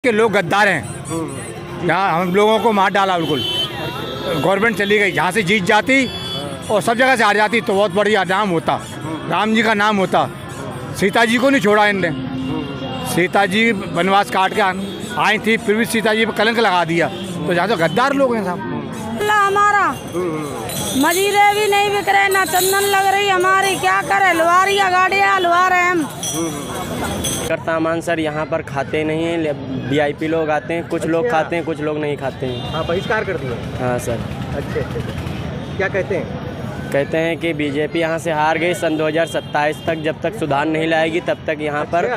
के लोग गद्दार हैं। यहाँ हम लोगों को मार डाला बिल्कुल। गवर्नमेंट चली गई, जहाँ से जीत जाती और सब जगह से हार जाती तो बहुत बढ़िया नाम होता, राम जी का नाम होता। सीता जी को नहीं छोड़ा इनने। सीता जी वनवास काट के आई थी, फिर भी सीता जी पर कलंक लगा दिया। तो जहाँ तो गद्दार लोग हैं साहब। हमारा मजीरे भी नहीं बिक रहे, ना चंदन लग रही हमारी, क्या करे, लुहारिया गाड़ियाँ लुहा रहे हम। सामान सर यहाँ पर खाते नहीं हैं, वीआईपी लोग आते हैं, कुछ लोग खाते हैं, कुछ लोग नहीं खाते हैं। हाँ, बहिष्कार कर दिए। हाँ सर। अच्छा, क्या कहते हैं? कहते हैं कि बीजेपी यहाँ से हार गई, सन 2027 तक जब तक सुधार नहीं लाएगी तब तक यहाँ पर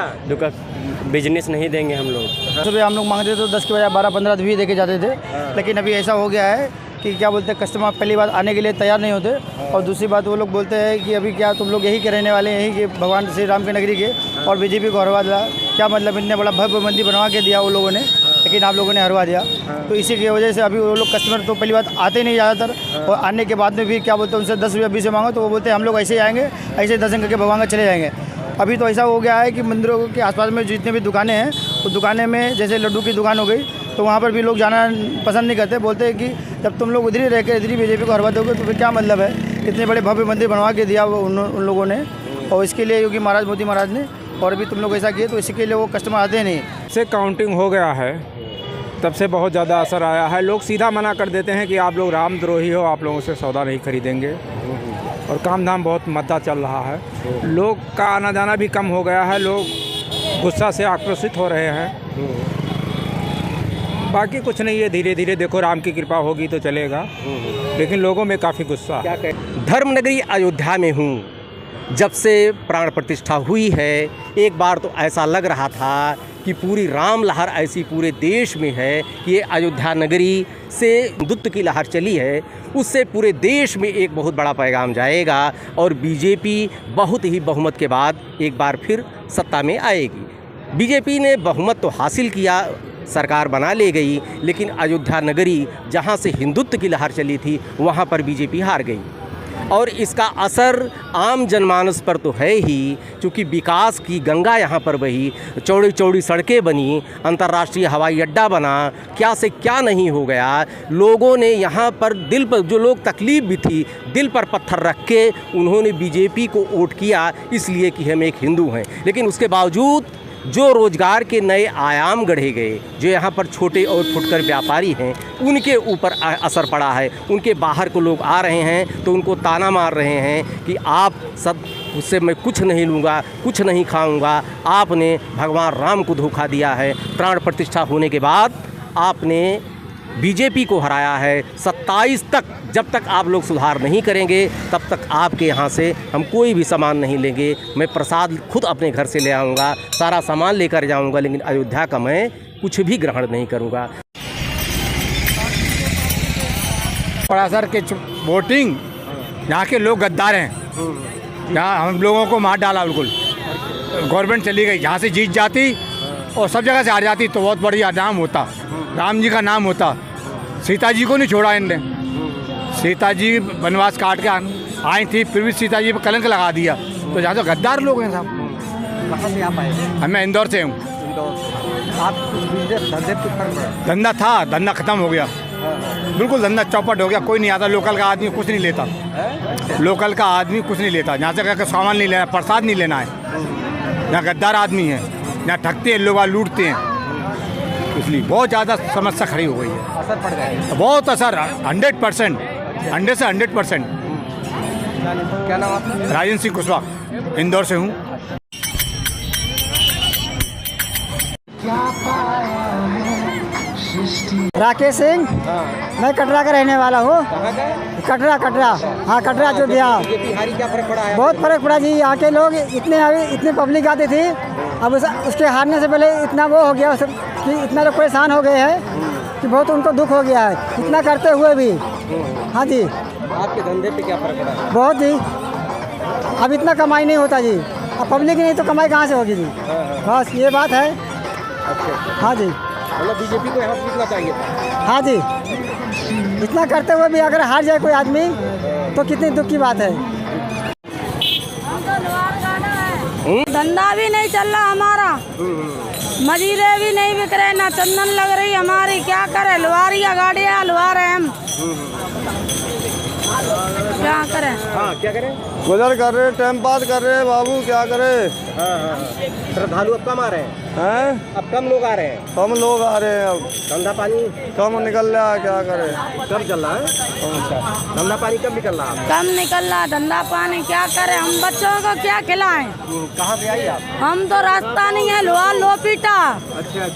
बिजनेस नहीं देंगे हम लोग। सुबह हम लोग मांगते थे तो 10 के बजाय 12-15 भी देके जाते थे, लेकिन अभी ऐसा हो गया है कि क्या बोलते हैं, कस्टमर पहली बात आने के लिए तैयार नहीं होते, और दूसरी बात वो लोग बोलते हैं कि अभी क्या तुम लोग यही के रहने वाले हैं, यही के भगवान श्री राम की नगरी के, और बीजेपी को हरवा दिया। क्या मतलब, इतने बड़ा भव्य मंदिर बनवा के दिया वो लोगों ने, लेकिन आप लोगों ने हरवा दिया। तो इसी की वजह से अभी वो लोग कस्टमर तो पहली बात आते नहीं ज़्यादातर, और आने के बाद में भी क्या बोलते हैं उनसे 10 रुपये 20 मांगो तो वो बोलते हैं हम लोग ऐसे ही आएँगे, ऐसे दर्शन करके भगवान का चले जाएंगे। अभी तो ऐसा हो गया है कि मंदिरों के आसपास में जितने भी दुकानें हैं, तो दुकानें में जैसे लड्डू की दुकान हो गई, तो वहाँ पर भी लोग जाना पसंद नहीं करते। बोलते हैं कि जब तुम लोग उधर ही रह कर इधर ही बीजेपी को हरवा दोगे तो फिर क्या मतलब है। इतने बड़े भव्य मंदिर बनवा के दिया वो उन लोगों ने, और इसके लिए योगी महाराज मोदी महाराज ने, और अभी तुम लोग ऐसा किए तो इसके लिए वो कस्टमर आते नहीं। से काउंटिंग हो गया है तब से बहुत ज़्यादा असर आया है। लोग सीधा मना कर देते हैं कि आप लोग रामद्रोही हो, आप लोगों से सौदा नहीं खरीदेंगे, और काम धाम बहुत मद्दा चल रहा है। लोग का आना जाना भी कम हो गया है, लोग गुस्सा से आक्रोशित हो रहे हैं। बाकी कुछ नहीं है, धीरे धीरे देखो राम की कृपा होगी तो चलेगा, लेकिन लोगों में काफ़ी गुस्सा है। धर्मनगरी अयोध्या में हूँ। जब से प्राण प्रतिष्ठा हुई है, एक बार तो ऐसा लग रहा था कि पूरी राम लहर ऐसी पूरे देश में है कि ये अयोध्या नगरी से हिंदुत्व की लहर चली है, उससे पूरे देश में एक बहुत बड़ा पैगाम जाएगा और बीजेपी बहुत ही बहुमत के बाद एक बार फिर सत्ता में आएगी। बीजेपी ने बहुमत तो हासिल किया, सरकार बना ले गई, लेकिन अयोध्या नगरी जहाँ से हिंदुत्व की लहर चली थी वहाँ पर बीजेपी हार गई, और इसका असर आम जनमानस पर तो है ही, क्योंकि विकास की गंगा यहाँ पर बही, चौड़ी चौड़ी सड़कें बनी, अंतर्राष्ट्रीय हवाई अड्डा बना, क्या से क्या नहीं हो गया। लोगों ने यहाँ पर दिल पर, जो लोग तकलीफ़ भी थी, दिल पर पत्थर रख के उन्होंने बीजेपी को वोट किया, इसलिए कि हम एक हिंदू हैं। लेकिन उसके बावजूद जो रोज़गार के नए आयाम गढ़े गए, जो यहाँ पर छोटे और फुटकर व्यापारी हैं, उनके ऊपर असर पड़ा है। उनके बाहर को लोग आ रहे हैं तो उनको ताना मार रहे हैं कि आप सब, उससे मैं कुछ नहीं लूँगा, कुछ नहीं खाऊँगा। आपने भगवान राम को धोखा दिया है। प्राण प्रतिष्ठा होने के बाद आपने बीजेपी को हराया है। 27 तक जब तक आप लोग सुधार नहीं करेंगे तब तक आपके यहाँ से हम कोई भी सामान नहीं लेंगे। मैं प्रसाद खुद अपने घर से ले आऊँगा, सारा सामान लेकर जाऊँगा, लेकिन अयोध्या का मैं कुछ भी ग्रहण नहीं करूँगा। परासर के वोटिंग, यहाँ के लोग गद्दार हैं। यहाँ हम लोगों को मार डाला बिल्कुल। गवर्नमेंट चली गई, जहाँ से जीत जाती और सब जगह से हार जाती तो बहुत बढ़िया नाम होता, राम जी का नाम होता। सीता जी को नहीं छोड़ा इनने। सीता जी वनवास काट के आई थी, फिर भी सीता जी पर कलंक लगा दिया। तो जहाँ तो गद्दार लोग हैं साहब। कहाँ से आप आए? मैं इंदौर से हूँ। आप बिजनेस धंधे पे कर रहे हैं? धंधा था, धंधा ख़त्म हो गया, बिल्कुल धंधा चौपट हो गया। कोई नहीं आता, लोकल का आदमी कुछ नहीं लेता, लोकल का आदमी कुछ नहीं लेता। यहाँ से कहकर सामान नहीं लेना, प्रसाद नहीं लेना है। यहाँ गद्दार आदमी है, यहाँ ठगते हैं लोग, लूटते हैं, इसलिए बहुत ज़्यादा समस्या खड़ी हो गई है। असर पड़ गया है? बहुत असर, 100%, 100 से 100%। क्या नाम आपका? राजेंद्र सिंह कुशवाहा, इंदौर से हूँ। राकेश सिंह, मैं कटरा का रहने वाला हूँ। कटरा, हाँ कटरा अयोध्या। बिहारी क्या फर्क पड़ा है? बहुत फर्क पड़ा जी। यहाँ के लोग इतने पब्लिक आती थी, अब उसके हारने से पहले इतना वो हो गया कि इतना लोग परेशान हो गए हैं कि बहुत उनको दुख हो गया है, इतना करते हुए भी। हाँ जी। आपके धंधे पे क्या फर्क पड़ा? बहुत जी, अब इतना कमाई नहीं होता जी। अब पब्लिक नहीं तो कमाई कहाँ से होगी जी। बस ये बात है। हाँ जी, मतलब बीजेपी को यहाँ जीतना चाहिए था। हाँ जी, इतना करते हुए भी अगर हार जाए कोई आदमी तो कितनी दुख की बात है। धंधा भी नहीं चल रहा हमारा, मजीरे भी नहीं बिक रहे, ना चंदन लग रही हमारी, क्या करे, लुहारिया गाड़ियाँ लुहा रहे हम, क्या करें। हाँ, क्या करें? गुजर कर रहे, टाइम पास कर रहे बाबू, क्या करे। हाँ। श्रद्धालु अब कम आ रहे हैं? अब कम लोग आ रहे हैं? कम लोग आ रहे हैं, अब धंधा पानी कम निकल रहा है, क्या करे। कब चल रहा है? धंधा पानी कब निकल रहा है? कम निकल रहा धंधा पानी, क्या करें, हम बच्चों को क्या खिलाएं। कहाँ से आई आप? हम तो रास्ता नहीं है, लोहा लो पीटा। अच्छा।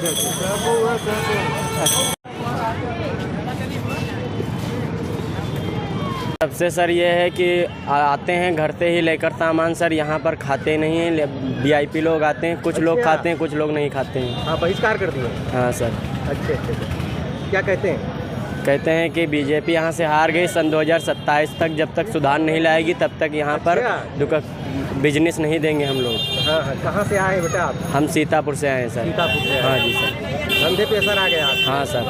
सबसे सर ये है कि आते हैं घर से ही लेकर सामान सर, यहाँ पर खाते नहीं हैं। VIP लोग आते हैं, कुछ लोग खाते हैं, कुछ लोग नहीं खाते हैं। हाँ, बहिष्कार कर दिए। हाँ सर। अच्छा। क्या कहते हैं? कहते हैं कि BJP यहाँ से हार गई, सन 2027 तक जब तक सुधार नहीं लाएगी तब तक यहाँ पर बिजनेस नहीं देंगे हम लोग। हाँ, कहाँ से आए बेटा आप? हम सीतापुर से आए हैं सर। सीतापुर से? हाँ जी सर। धंधे पे असर आ गया? हाँ सर।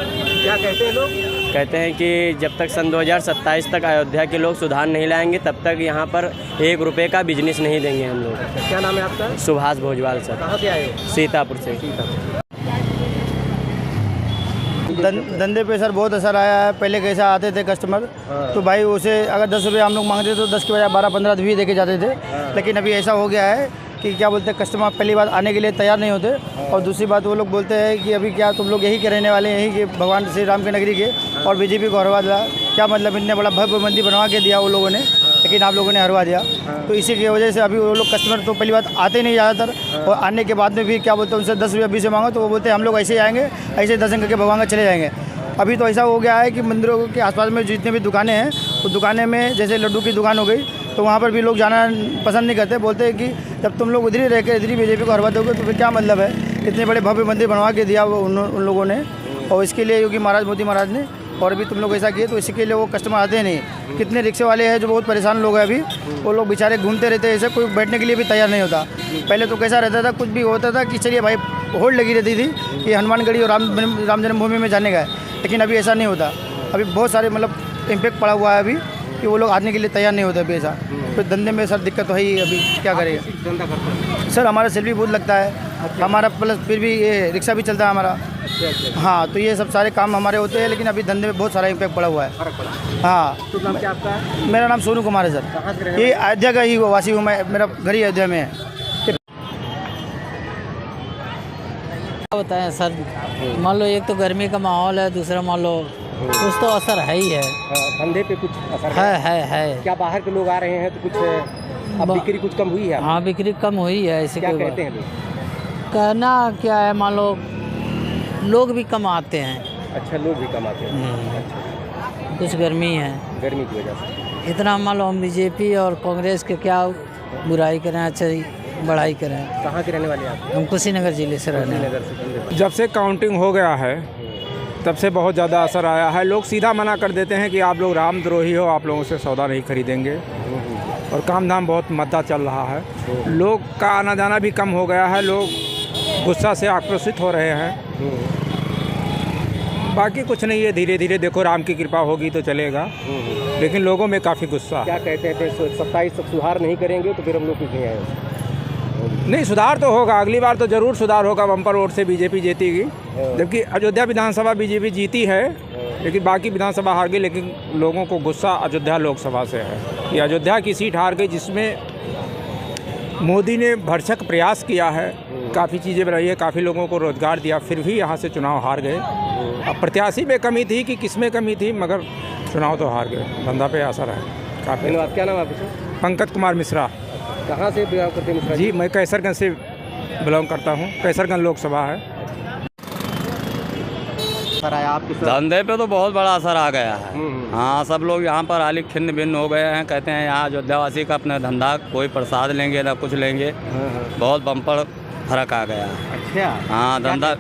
क्या कहते हैं लोग? कहते हैं कि जब तक सन 2027 तक अयोध्या के लोग सुधार नहीं लाएंगे तब तक यहाँ पर 1 रुपये का बिजनेस नहीं देंगे हम लोग। क्या नाम है आपका? सुभाष भोजवाल सर। कहाँ से आए हो? सीतापुर से। धंधे पे सर बहुत असर आया है। पहले कैसा आते थे कस्टमर, तो भाई उसे अगर 10 रुपये हम लोग मांगते तो 10 के बजाय 12-15 भी दे के जाते थे। लेकिन अभी ऐसा हो गया है कि क्या बोलते हैं, कस्टमर पहली बात आने के लिए तैयार नहीं होते, और दूसरी बात वो लोग बोलते हैं कि अभी क्या तुम लोग यही के रहने वाले हैं, यही के भगवान श्री राम के नगरी के, और BJP को हरवा दिया। क्या मतलब, इतने बड़ा भव्य मंदिर बनवा के दिया वो लोगों ने, लेकिन आप लोगों ने हरवा दिया। तो इसी की वजह से अभी वो लोग कस्टमर तो पहली बात आते नहीं ज़्यादातर, और आने के बाद में भी क्या बोलते हैं उनसे 10 रुपये 20 रुपये मांगो तो वो बोलते हैं हम लोग ऐसे ही आएंगे, ऐसे दर्शन करके भगवान का चले जाएंगे। अभी तो ऐसा हो गया है कि मंदिरों के आसपास में जितने भी दुकानें हैं, तो दुकानें में जैसे लड्डू की दुकान हो गई, तो वहाँ पर भी लोग जाना पसंद नहीं करते। बोलते हैं कि जब तुम लोग उधर ही रह के इधर ही BJP को हरवा दोगे तो फिर क्या मतलब है। इतने बड़े भव्य मंदिर बनवा के दिया उन लोगों ने, और इसके लिए योगी महाराज, मोदी महाराज ने, और भी तुम लोग ऐसा किए, तो इसके लिए वो कस्टमर आते नहीं। कितने रिक्शे वाले हैं जो बहुत परेशान लोग हैं अभी, वो लोग बेचारे घूमते रहते हैं, ऐसे कोई बैठने के लिए भी तैयार नहीं होता। पहले तो कैसा रहता था, कुछ भी होता था कि चलिए भाई होल्ड लगी रहती थी कि हनुमानगढ़ी और राम जन्मभूमि में जाने का है, लेकिन अभी ऐसा नहीं होता। अभी बहुत सारे मतलब इम्पैक्ट पड़ा हुआ है अभी कि वो लोग आने के लिए तैयार नहीं होते अभी ऐसा। तो धंधे में सर दिक्कत तो है ही, अभी क्या करेगा। धंधा करते हैं सर हमारा सेल भी बहुत लगता है हमारा, प्लस फिर भी ये रिक्शा भी चलता है हमारा। अच्छा। हाँ, तो ये सब सारे काम हमारे होते हैं, लेकिन अभी धंधे में बहुत सारा इम्पैक्ट पड़ा हुआ है। फर्क पड़ा। हाँ। तो नाम क्या आपका? मेरा नाम सोनू कुमार है सर। कहाँ से रहने ये अयोध्या का ही वासी हूँ मैं, मेरा घर ही अयोध्या में है। क्या बताएं सर, मान लो एक तो गर्मी का माहौल है, दूसरा मान लो कुछ तो असर है ही है। धंधे पे कुछ असर है। क्या बाहर के लोग आ रहे हैं तो कुछ अब बिक्री कुछ कम हुई है? हाँ, बिक्री कम हुई है। ऐसे क्या कोई कहते हैं लोग? कहना क्या है, मान लो लोग भी कम आते हैं। अच्छा, लोग भी कम आते हैं। कुछ गर्मी है, गर्मी की वजह से। इतना मान लो हम BJP और कांग्रेस के क्या बुराई करें, अच्छा बढ़ाई करें। कहाँ के रहने वाले आप? हम कुशीनगर जिले से रहने वाले। नगर से। जब से काउंटिंग हो गया है तब से बहुत ज़्यादा असर आया है। लोग सीधा मना कर देते हैं कि आप लोग रामद्रोही हो, आप लोगों से सौदा नहीं खरीदेंगे, और काम धाम बहुत मद्दा चल रहा है। लोग का आना जाना भी कम हो गया है, लोग गुस्सा से आक्रोशित हो रहे हैं। बाकी कुछ नहीं है, धीरे धीरे देखो राम की कृपा होगी तो चलेगा, लेकिन लोगों में काफ़ी गुस्सा है। क्या कहते थे 27 तक सुधार नहीं करेंगे तो फिर हम लोग कुछ नहीं आए। नहीं, सुधार तो होगा, अगली बार तो ज़रूर सुधार होगा, बम्पर वोट से BJP जीतेगी। जबकि अयोध्या विधानसभा BJP जीती है, लेकिन बाकी विधानसभा हार गई। लेकिन लोगों को गुस्सा अयोध्या लोकसभा से है कि अयोध्या की सीट हार गई, जिसमें मोदी ने भरसक प्रयास किया है, काफ़ी चीज़ें बनाई है, काफ़ी लोगों को रोज़गार दिया, फिर भी यहाँ से चुनाव हार गए। अब प्रत्याशी में कमी थी कि किस में कमी थी, मगर चुनाव तो हार गए। धंधा पे असर है काफ़ी। धन्यवाद। क्या नाम है आपका? पंकज कुमार मिश्रा। कहाँ से बिलोंग करते हैं मिश्रा जी, मैं कैसरगंज से बिलोंग करता हूँ, कैसरगंज लोकसभा है। सर आया आपके साथ? धंधे पे तो बहुत बड़ा असर आ गया है। हाँ, सब लोग यहाँ पर हाली खिन्न भिन्न हो गए हैं। कहते हैं यहाँ अयोध्यावासी का अपना धंधा, कोई प्रसाद लेंगे ना कुछ लेंगे। बहुत बम्पर फर्क आ गया। अच्छा। हाँ, धंधा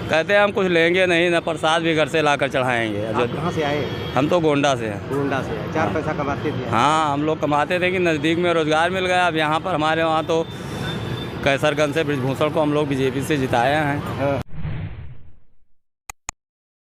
कहते हैं हम कुछ लेंगे नहीं, ना प्रसाद भी घर से लाकर चढ़ाएंगे। कहाँ से आए? हम तो गोंडा से हैं। गोंडा से। 4 पैसा कमाते थे? हाँ, हम लोग कमाते थे कि नज़दीक में रोज़गार मिल गया। अब यहाँ पर हमारे वहाँ तो कैसरगंज से ब्रिजभूषण को हम लोग BJP से जिताए हैं।